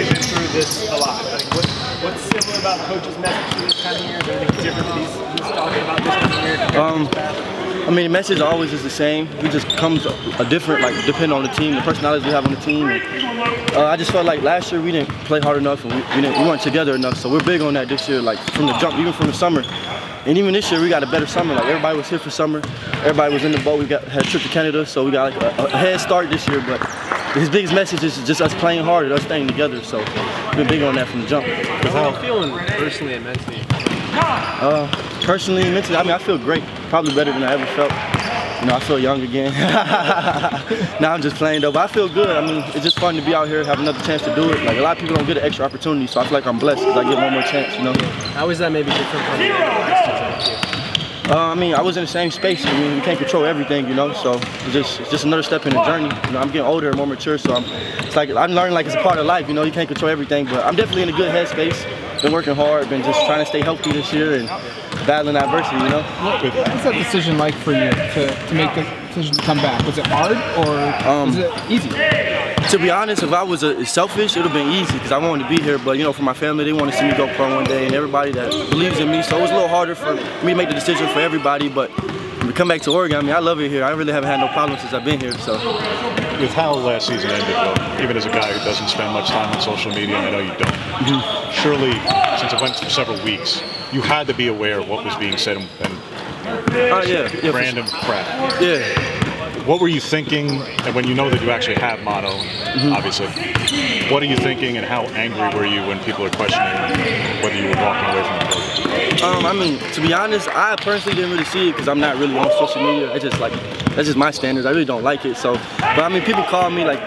obviously been through this a lot. Like, what's similar about Coach's message for this time of year? Is there anything different that he's talking about this time of year compared to his past? I mean, the message always is the same. He just comes a different, like, depending on the team, the personalities we have on the team. And, I just felt like last year we didn't play hard enough and we weren't together enough. So we're big on that this year, like from the jump, even from the summer. And even this year we got a better summer. Like everybody was here for summer, everybody was in the boat. We had a trip to Canada, so we got like a head start this year. But his biggest message is just us playing hard and us staying together. So we've been big on that from the jump. How are you feeling personally and mentally? Personally and mentally, I mean, I feel great. Probably better than I ever felt. You know, I feel young again. Now I'm just playing though, but I feel good. I mean, it's just fun to be out here, have another chance to do it. Like a lot of people don't get an extra opportunity, so I feel like I'm blessed because I get one more chance, you know. How is that maybe different from the last two times? I mean, I was in the same space. I mean, we can't control everything, you know. So it's just another step in the journey. You know, I'm getting older and more mature, so it's like I'm learning like it's a part of life. You know, you can't control everything, but I'm definitely in a good headspace. Been working hard, been just trying to stay healthy this year and battling adversity, you know. What's that decision like for you to make the decision to come back? Was it hard or was it easy? To be honest, if I was selfish, it would have been easy because I wanted to be here. But, you know, for my family, they want to see me go pro one day and everybody that believes in me. So it was a little harder for me to make the decision for everybody. But to come back to Oregon, I mean, I love it here. I really haven't had no problems since I've been here. So. With how last season ended, though, even as a guy who doesn't spend much time on social media, and I know you don't, surely, since it went for several weeks, you had to be aware of what was being said and random crap. Yeah. What were you thinking, and when you know that you actually have mono, obviously, what are you thinking and how angry were you when people are questioning whether you were walking away from the program? I mean, to be honest, I personally didn't really see it because I'm not really on social media. It's just like, that's just my standards. I really don't like it. So, but I mean, people call me, like,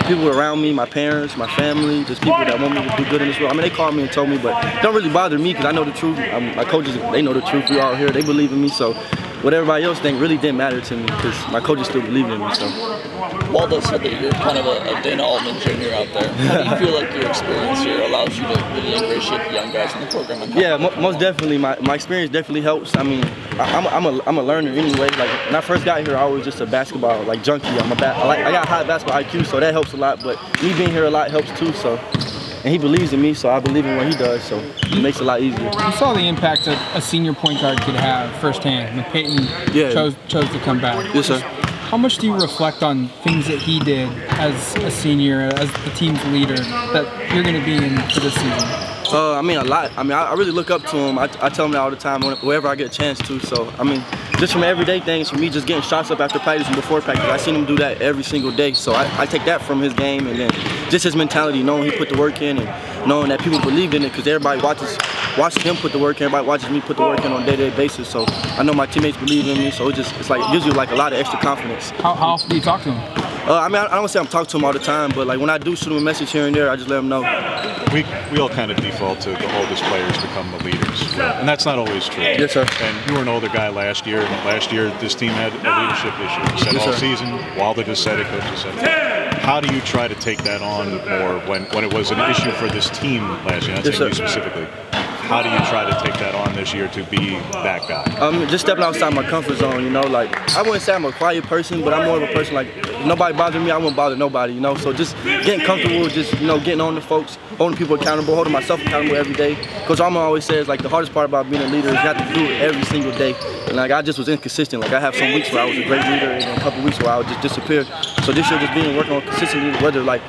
people around me, my parents, my family, just people that want me to do good in this world. I mean, they called me and told me, but it don't really bother me because I know the truth. My coaches, they know the truth. We all here. They believe in me. So what everybody else think really didn't matter to me because my coaches still believe in me. So. Waldo said that you're kind of a Dana Altman Jr. out there. How do you feel like your experience here allows you to really ingratiate the young guys in the program? Yeah, most definitely. My experience definitely helps. I mean, I'm a learner anyway. Like when I first got here, I was just a basketball like junkie. I got high basketball IQ, so that helps a lot. But me being here a lot helps too. So. And he believes in me, so I believe in what he does, so it makes it a lot easier. You saw the impact that a senior point guard could have firsthand when Peyton chose to come back. Yes, sir. How much do you reflect on things that he did as a senior, as the team's leader, that you're going to be in for this season? I mean, a lot. I mean, I really look up to him. I tell him that all the time wherever I get a chance to. So, I mean, just from everyday things, for me just getting shots up after practice and before practice, I seen him do that every single day. So I take that from his game, and then just his mentality, knowing he put the work in and knowing that people believed in it because everybody watches him put the work in, everybody watches me put the work in on a day-to-day basis. So I know my teammates believe in me, so it's like it gives you like a lot of extra confidence. How often do you talk to him? I mean, I don't say I'm talking to him all the time, but like when I do shoot him a message here and there, I just let him know. We all kind of default to the oldest players become the leaders, and that's not always true. Yes, sir. And you were an older guy last year, and last year this team had a leadership issue. You said yes, all sir. season, Waldo just said it, Coach just said it. How do you try to take that on more when it was an issue for this team last year? Not saying you specifically. How do you try to take that on this year to be that guy? Just stepping outside my comfort zone, you know, like I wouldn't say I'm a quiet person, but I'm more of a person like if nobody bothers me, I won't bother nobody, you know. So just getting comfortable, just, you know, getting on the folks, holding people accountable, holding myself accountable every day. Coach Alma always says like the hardest part about being a leader is you have to do it every single day. And like I just was inconsistent. Like I have some weeks where I was a great leader and then a couple weeks where I would just disappear. So this year just working on consistency, whether like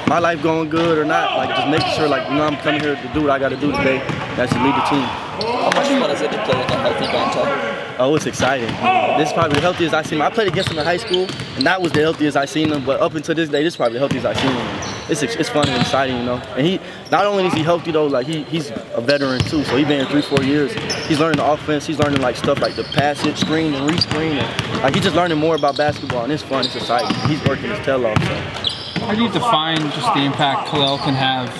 my life going good or not, like just making sure like, you know, I'm coming here to do what I got to do today. That's to lead the team. How much fun is it to play with a healthy Donta? Oh, it's exciting. This is probably the healthiest I've seen him. I played against him in high school, and that was the healthiest I've seen him. But up until this day, this is probably the healthiest I've seen him. It's fun and exciting, you know. And he, not only is he healthy though, like he's a veteran too. So he's been here 3-4 years. He's learning the offense. He's learning like stuff like the pass it, screen, and re-screen. And, like he's just learning more about basketball, and it's fun. It's exciting. He's working his tail off. So. How do you define just the impact Khalil can have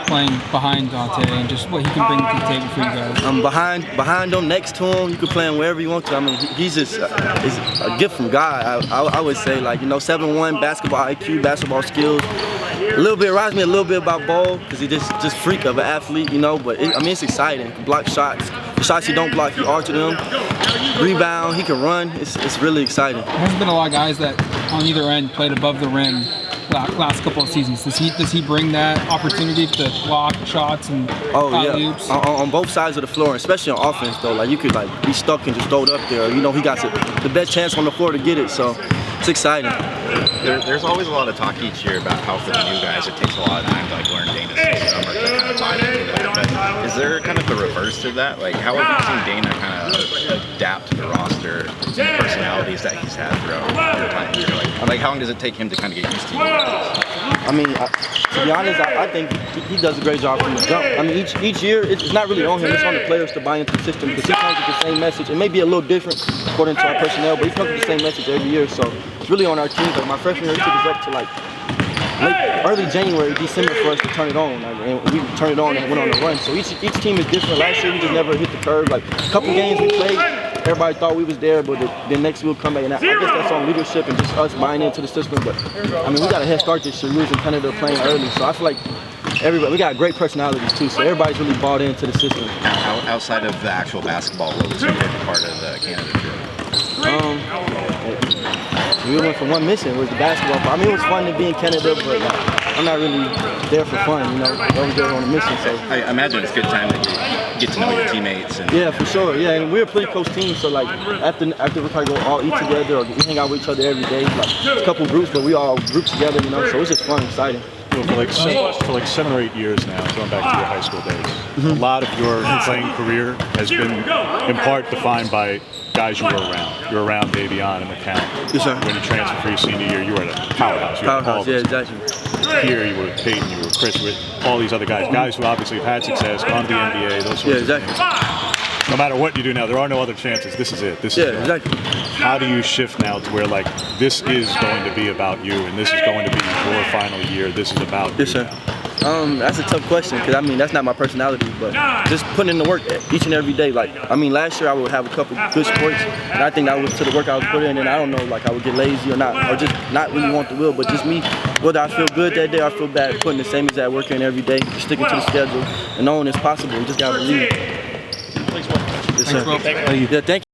playing behind Dante and just what he can bring to the table for you guys? Behind him, next to him, you can play him wherever you want to. I mean, he's just is a gift from God. I would say, like, you know, 7'1", basketball IQ, basketball skills. A little bit reminds me a little bit about Ball because he's just freak of an athlete, you know. But I mean, it's exciting. He can block shots. The shots he don't block, he arches them. Rebound, he can run. It's really exciting. There hasn't been a lot of guys that on either end played above the rim last couple of seasons. Does he bring that opportunity to block shots and alley-oops? On both sides of the floor, especially on offense though. Like you could like be stuck and just throw it up there. You know, he got the best chance on the floor to get it, so it's exciting. There's always a lot of talk each year about how for the new guys it takes a lot of time to like learn Dana's system or to kind of buy into that. But is there kind of the reverse to that? Like how have you seen Dana kind of adapt to the roster and the personalities that he's had throughout your time here? Like how long does it take him to kind of get used to you guys? I mean, to be honest, I think he does a great job from the jump. I mean, each year, it's not really on him, it's on the players to buy into the system because he comes with the same message. It may be a little different according to our personnel, but he comes with the same message every year. So it's really on our team. Like my freshman year, it took us up to like early January, December for us to turn it on. Like, and we turned it on and went on a run. So each team is different. Last year, we just never hit the curve. Like a couple games we played, everybody thought we was there, but the next we'll come back. And I guess that's on leadership and just us buying into the system. But I mean, we got a head start this year. We was in Canada playing early, so I feel like we got great personalities too. So everybody's really bought into the system. Outside of the actual basketball, what was your favorite part of the Canada trip? We went from one mission, was the basketball part. I mean, it was fun to be in Canada, but I'm not really there for fun, you know. I was there on a mission, so. I imagine it's a good time to get to know your teammates. Yeah, for sure. Yeah, and we're a pretty close team, so like after we probably go all eat together or we hang out with each other every day. Like a couple groups, but we all group together, you know. So it's just fun, exciting. For like 7 or 8 years now, going back to your high school days, a lot of your playing career has been in part defined by guys you were around. You were around Davion and McCown. Yes, sir. When you transferred for your senior year, you were at a powerhouse. Powerhouse, yeah, exactly. Here you were with Peyton, you were with Chris, with all these other guys who obviously have had success, gone to the NBA, those sorts of things. No matter what you do now, there are no other chances. This is it. This is it. Exactly. How do you shift now to where like this is going to be about you and this is going to be your final year, this is about you? Yes, sir. That's a tough question because I mean that's not my personality, but just putting in the work each and every day. Like I mean, last year I would have a couple good sports, and I think that was to the work I was putting in. And I don't know, like I would get lazy or not, or just not really want the will. But just me, whether I feel good that day or I feel bad, putting the same exact work in every day, sticking to the schedule, and knowing it's possible. You just gotta believe. Thanks, Will. Yes, sir. Thank you. Yeah, thank you.